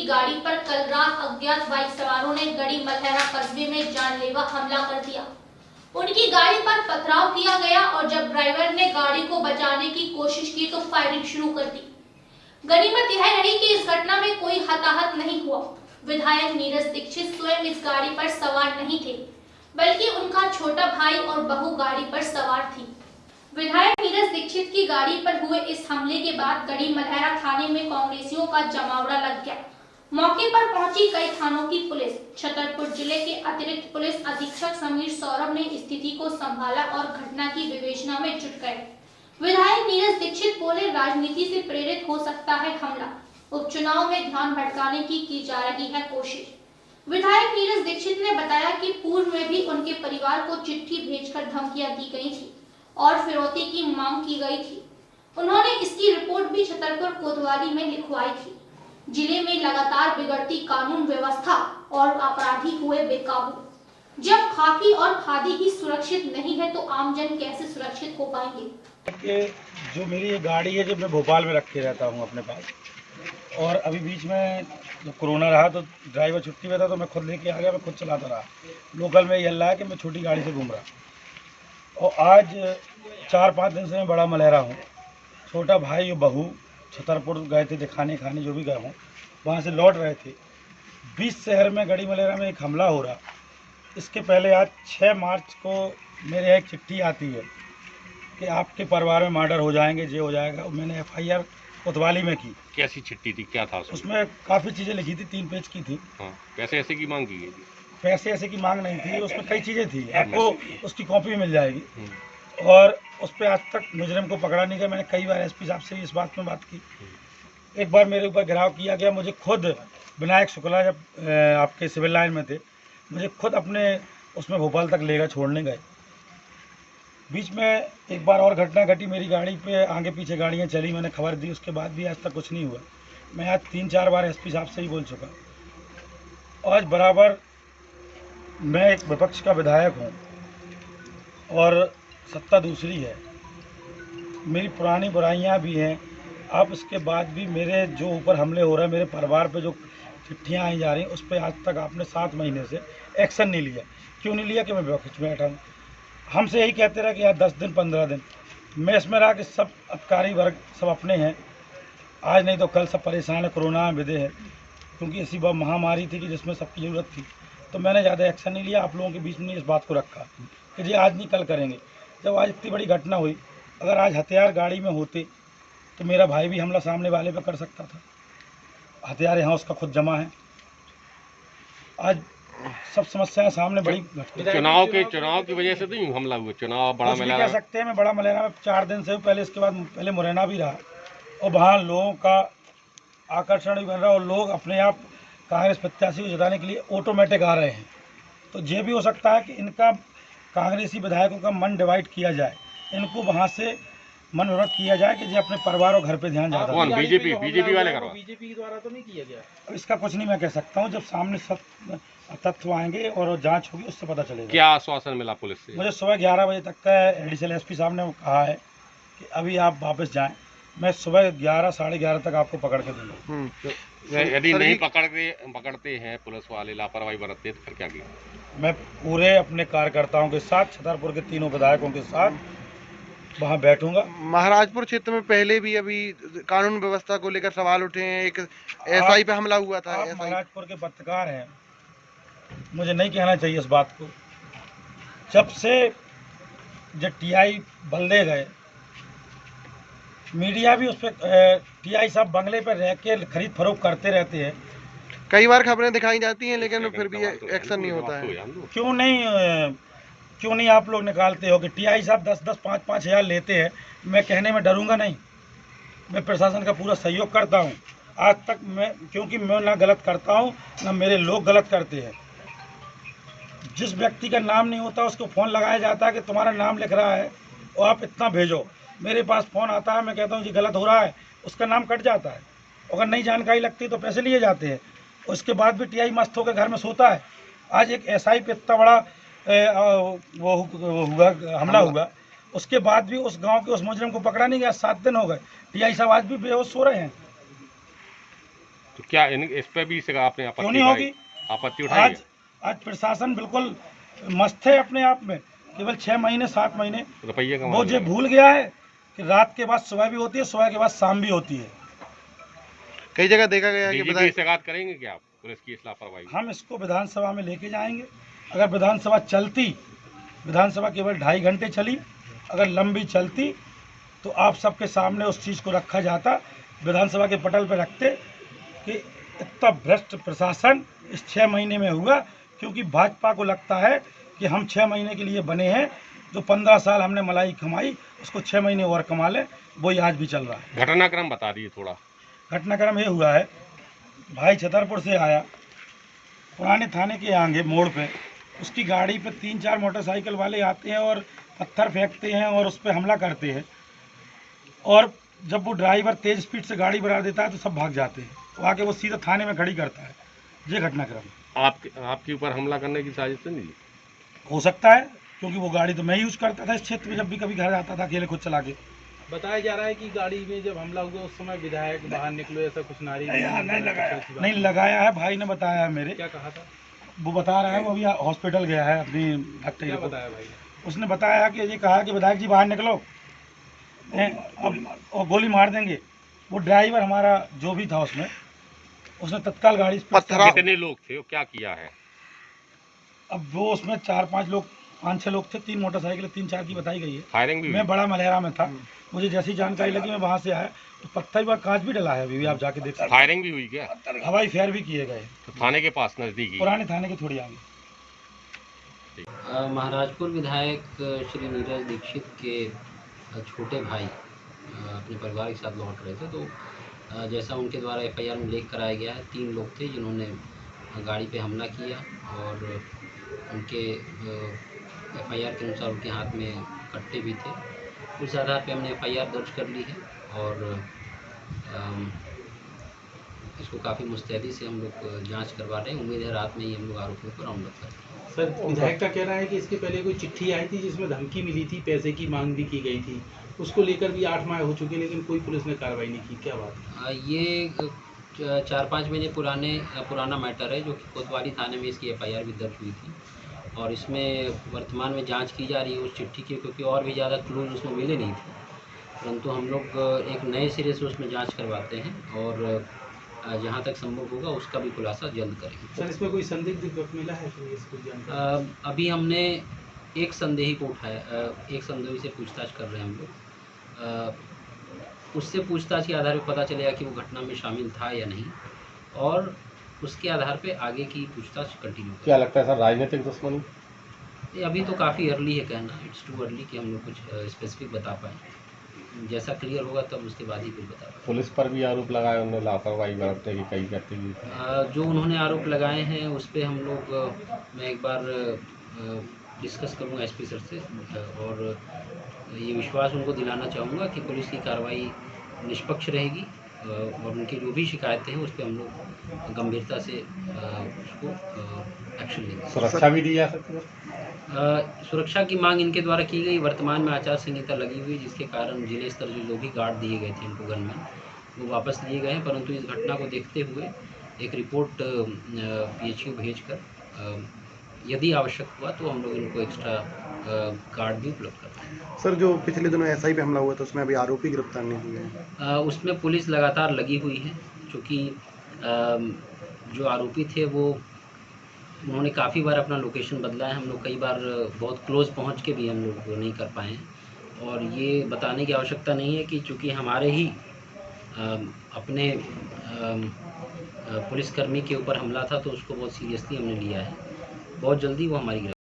गाड़ी पर कल रात अज्ञात बाइक सवारों ने गड़ी मलहरा कस्बे में जानलेवा हमला कर दिया। उनकी गाड़ी पर पथराव किया गया और जब ड्राइवर ने गाड़ी को बचाने की कोशिश की तो फायरिंग शुरू कर दी। गनीमत यह रही कि इस घटना में कोई हताहत नहीं हुआ। विधायक नीरज दीक्षित स्वयं इस गाड़ी पर सवार नहीं थे, बल्कि उनका छोटा भाई और बहू गाड़ी पर सवार थी। विधायक नीरज दीक्षित की गाड़ी पर हुए इस हमले के बाद गड़ी मलहरा थाने में कांग्रेसियों का जमावड़ा लग गया। मौके पर पहुंची कई थानों की पुलिस। छतरपुर जिले के अतिरिक्त पुलिस अधीक्षक समीर सौरभ ने स्थिति को संभाला और घटना की विवेचना में जुट गए। विधायक नीरज दीक्षित बोले, राजनीति से प्रेरित हो सकता है हमला। उपचुनाव में ध्यान भटकाने की जा रही है कोशिश। विधायक नीरज दीक्षित ने बताया कि पूर्व में भी उनके परिवार को चिट्ठी भेजकर धमकियां दी गई थी और फिरौती की मांग की गई थी। उन्होंने इसकी रिपोर्ट भी छतरपुर कोतवाली में लिखवाई थी। जिले में लगातार बिगड़ती कानून व्यवस्था और अपराधी हुए बेकाबू। जब खाकी और खादी ही सुरक्षित नहीं है तो आमजन कैसे सुरक्षित हो पाएंगे? जो मेरी ये गाड़ी है, जब मैं भोपाल में रख के रहता हूँ अपने पास, और अभी बीच में जब कोरोना रहा तो ड्राइवर छुट्टी में था तो मैं खुद लेके आ गया, मैं खुद चलाता रहा। लोकल में ये अल्लाह है कि मैं छोटी गाड़ी से घूम रहा। और आज 4-5 दिन से मैं बड़ा मलहरा हूँ। छोटा भाई और बहू छतरपुर गए थे दिखाने खाने, जो भी गए हों, वहाँ से लौट रहे थे। 20 शहर में गड़ी मलहरा में एक हमला हो रहा। इसके पहले आज 6 मार्च को मेरे यहाँ एक चिट्ठी आती है कि आपके परिवार में मर्डर हो जाएंगे, ये हो जाएगा। मैंने FIR कोतवाली में की। कैसी चिट्ठी थी, क्या था उसमें काफ़ी चीज़ें लिखी थी, 3 पेज की थी। हाँ, पैसे ऐसे की मांग की गई थी? पैसे ऐसे की मांग नहीं थी, उसमें कई चीज़ें थी। आपको उसकी कॉपी मिल जाएगी। और उस पर आज तक मुजरिम को पकड़ा नहीं गया। मैंने कई बार SP साहब से इस बात में बात की। एक बार मेरे ऊपर घिराव किया गया। मुझे खुद विनायक शुक्ला जब आपके सिविल लाइन में थे, मुझे खुद अपने उसमें भोपाल तक लेकर छोड़ने गए। बीच में एक बार और घटना घटी, मेरी गाड़ी पे आगे पीछे गाड़ियाँ चली, मैंने खबर दी, उसके बाद भी आज तक कुछ नहीं हुआ। मैं आज 3-4 बार SP साहब से ही बोल चुका। आज बराबर मैं एक विपक्ष का विधायक हूँ और सत्ता दूसरी है। मेरी पुरानी बुराइयाँ भी हैं। अब इसके बाद भी मेरे जो ऊपर हमले हो रहे हैं, मेरे परिवार पे जो चिट्ठियाँ आई जा रही हैं, उस पर आज तक आपने 7 महीने से एक्शन नहीं लिया। क्यों नहीं लिया? कि मैं विपक्ष में बैठा हूँ। हमसे यही कहते रहे कि यार 10 दिन 15 दिन। मैं इसमें रहा कि सब अधिकारी वर्ग सब अपने हैं, आज नहीं तो कल सब परेशान है, कोरोना में विदे है, क्योंकि ऐसी बात महामारी थी कि जिसमें सबकी ज़रूरत थी। तो मैंने ज़्यादा एक्शन नहीं लिया। आप लोगों के बीच में इस बात को रखा कि जी आज नहीं कल करेंगे। जब आज इतनी बड़ी घटना हुई, अगर आज हथियार गाड़ी में होते तो मेरा भाई भी हमला सामने वाले पे कर सकता था। हथियार यहाँ उसका खुद जमा है। आज सब समस्याएं सामने बड़ी चुनाव की वजह से तो यूँ हमला हुआ। चुनाव बड़ा मलहरा कह सकते हैं। मैं बड़ा मलहरा में 4 दिन से पहले, इसके बाद पहले मुरैना भी रहा, और वहाँ लोगों का आकर्षण भी बन रहा और लोग अपने आप कांग्रेस प्रत्याशी को जिताने के लिए ऑटोमेटिक आ रहे हैं। तो ये भी हो सकता है कि इनका कांग्रेसी विधायकों का मन डिवाइड किया जाए, इनको वहाँ से मन विरोध किया जाए कि जो अपने परिवार और घर पे ध्यान ज़्यादा। कौन? बीजेपी वाले करवा? बीजेपी द्वारा तो नहीं किया गया। अब इसका कुछ नहीं मैं कह सकता हूँ। जब सामने सब तथ्य आएंगे और जांच होगी, उससे पता चलेगा। क्या आश्वासन मिला पुलिस से? मुझे सुबह 11 बजे तक का एडिशनल SP साहब ने कहा है कि अभी आप वापस जाएं। मैं सुबह 11 साढ़े 11 तक आपको पकड़ के दूँगा। यदि नहीं पकड़ते हैं पुलिस वाले, लापरवाही बरतते, तो फिर क्या किया? मैं पूरे अपने कार्यकर्ताओं के साथ, छतरपुर के 3 विधायकों के साथ वहाँ बैठूंगा। महाराजपुर क्षेत्र में पहले भी अभी कानून व्यवस्था को लेकर सवाल उठे हैं। एक SI पे हमला हुआ था। आप महाराजपुर के पत्रकार हैं, मुझे नहीं कहना चाहिए इस बात को। जब से TI बल्ले गए, मीडिया भी उस पर TI साहब बंगले पर रह के खरीद फरोख्त करते रहते हैं। कई बार खबरें दिखाई जाती हैं, लेकिन फिर भी एक्शन नहीं होता है। क्यों नहीं आप लोग निकालते हो कि TI साहब 10-10, 5-5 हज़ार लेते हैं? मैं कहने में डरूंगा नहीं। मैं प्रशासन का पूरा सहयोग करता हूं। आज तक मैं, क्योंकि मैं ना गलत करता हूं ना मेरे लोग गलत करते हैं। जिस व्यक्ति का नाम नहीं होता उसको फ़ोन लगाया जाता है कि तुम्हारा नाम लिख रहा है और आप इतना भेजो। मेरे पास फ़ोन आता है, मैं कहता हूँ जी गलत हो रहा है, उसका नाम कट जाता है। अगर नई जानकारी लगती है तो पैसे लिए जाते हैं। उसके बाद भी TI मस्त होकर घर में सोता है। आज एक SI पे इतना बड़ा वो हुआ हमला हुआ, उसके बाद भी उस गांव के उस मुजरिम को पकड़ा नहीं गया। 7 दिन हो गए। TI साहब आज भी बेहोश सो रहे हैं। तो क्या इस पे भी आपने क्यों नहीं होगी? आपत्ति उठाई है? आज प्रशासन बिल्कुल मस्त है अपने आप में। केवल 6 महीने 7 महीने रुपये का वो ये भूल गया है कि रात के बाद सुबह भी होती है, सुबह के बाद शाम भी होती है। कई जगह देखा गया है कि डीजीपी से शिकायत करेंगे क्या आप पुलिस की इस लापरवाही? हम इसको विधानसभा में लेके जाएंगे। अगर विधानसभा चलती, विधानसभा केवल 2.5 घंटे चली, अगर लंबी चलती तो आप सबके सामने उस चीज़ को रखा जाता, विधानसभा के पटल पर रखते कि इतना भ्रष्ट प्रशासन इस 6 महीने में हुआ, क्योंकि भाजपा को लगता है कि हम 6 महीने के लिए बने हैं, जो 15 साल हमने मलाई कमाई उसको 6 महीने और कमा लें, वही आज भी चल रहा है। घटनाक्रम बता दीजिए थोड़ा। घटनाक्रम ये हुआ है, भाई छतरपुर से आया, पुराने थाने के आगे मोड़ पे उसकी गाड़ी पे 3-4 मोटरसाइकिल वाले आते हैं और पत्थर फेंकते हैं और उस पर हमला करते हैं, और जब वो ड्राइवर तेज स्पीड से गाड़ी बढ़ा देता है तो सब भाग जाते हैं, तो आके वो सीधा थाने में खड़ी करता है। ये घटनाक्रम आपके ऊपर हमला करने की साजिश तो नहीं? हो सकता है, क्योंकि वो गाड़ी तो मैं यूज करता था इस क्षेत्र में, जब भी कभी घर जाता था अकेले खुद चला के। बताया जा रहा है कि गाड़ी में जब हमला हुआ उस समय विधायक बाहर निकलो, ऐसा कुछ नारी नहीं लगाया है, भाई ने बताया है मेरे। क्या कहा था? वो बता रहा है, वो अभी हॉस्पिटल गया है अपनी डॉक्टर क्या को। बताया भाई? उसने बताया कि ये कहा कि विधायक जी बाहर निकलो, अब और गोली मार देंगे। वो ड्राइवर हमारा जो भी था उसने तत्काल गाड़ी कितने लोग थे, वो क्या किया है? अब वो उसमें 4-5 लोग, 5-6 लोग थे, 3 मोटरसाइकिल 3-4 की बताई गई है। फायरिंग भी मैं बड़ा मलहरा में था, मुझे जैसी जानकारी लगी मैं वहाँ से आया, तो पत्थर पर कांच भी डला है, अभी भी आप जाके देख सकते हैं। फायरिंग भी हुई क्या? हवाई फायर भी किए गए, तो थाने के पास नजदीक ही? पुराने थाने के थोड़ी आगे। महाराजपुर विधायक श्री नीरज दीक्षित के छोटे भाई अपने परिवार के साथ लौट रहे थे, तो जैसा उनके द्वारा एफआईआर में उल्लेख कराया गया है, 3 लोग थे जिन्होंने गाड़ी पे हमला किया, और उनके एफआईआर के अनुसार उनके हाथ में कट्टे भी थे। उस आधार पे हमने एफआईआर दर्ज कर ली है, और इसको काफ़ी मुस्तैदी से हम लोग जांच करवा रहे हैं। उम्मीद है रात में ही हम लोग आरोपियों को राउंड अप करेंगे। सर, विधायक का कहना है कि इसके पहले कोई चिट्ठी आई थी जिसमें धमकी मिली थी, पैसे की मांग भी की गई थी, उसको लेकर भी 8 माह हो चुके लेकिन कोई पुलिस ने कार्रवाई नहीं की, क्या बात है? ये 4-5 महीने पुराना मैटर है, जो कि कोतवाली थाने में इसकी एफआईआर भी दर्ज हुई थी, और इसमें वर्तमान में जांच की जा रही है उस चिट्ठी की, क्योंकि और भी ज़्यादा क्लूज उसमें मिले नहीं थे, परंतु हम लोग एक नए सिरे से उसमें जांच करवाते हैं, और जहाँ तक संभव होगा उसका भी खुलासा जल्द करेंगे। सर, इसमें कोई संदिग्ध व्यक्ति मिला है कि इसको जानकारी? अभी हमने एक संदेही को उठाया, एक संदेही से पूछताछ कर रहे हैं हम लोग। उससे पूछताछ के आधार पर पता चलेगा कि वो घटना में शामिल था या नहीं, और उसके आधार पे आगे की पूछताछ कंटिन्यू। क्या लगता है सर, राजनीतिक दुश्मनी? ये अभी तो काफ़ी अर्ली है कहना, इट्स टू अर्ली कि हम लोग कुछ स्पेसिफिक बता पाएँ। जैसा क्लियर होगा तब उसके बाद ही कुछ बता पाएँ। पुलिस पर भी आरोप लगाए उन्होंने लापरवाही बरतने की, कई करते हुए। जो उन्होंने आरोप लगाए हैं उस पर हम लोग, मैं एक बार डिस्कस करूँगा एसपी सर से, और ये विश्वास उनको दिलाना चाहूँगा कि पुलिस की कार्रवाई निष्पक्ष रहेगी, और उनकी जो भी शिकायतें हैं उस पर हम लोग गंभीरता से उसको एक्शन लेंगे। सुरक्षा भी दी जा सकती है? सुरक्षा की मांग इनके द्वारा की गई। वर्तमान में आचार संहिता लगी हुई, जिसके कारण जिले स्तर जो भी गार्ड दिए गए थे इनको गनमैन, वो वापस लिए गए हैं, परंतु इस घटना को देखते हुए एक रिपोर्ट पीएचयू भेजकर यदि आवश्यक हुआ तो हम लोग इनको एक्स्ट्रा गार्ड भी उपलब्ध करते हैं। सर, जो पिछले दिनों एसआई पे हमला हुआ था उसमें अभी आरोपी गिरफ्तार नहीं हुए हैं? उसमें पुलिस लगातार लगी हुई है, क्योंकि जो आरोपी थे वो उन्होंने काफ़ी बार अपना लोकेशन बदला है। हम लोग कई बार बहुत क्लोज पहुंच के भी हम लोग नहीं कर पाए हैं, और ये बताने की आवश्यकता नहीं है कि चूँकि हमारे ही अपने पुलिसकर्मी के ऊपर हमला था, तो उसको बहुत सीरियसली हमने लिया है। बहुत जल्दी वो हमारी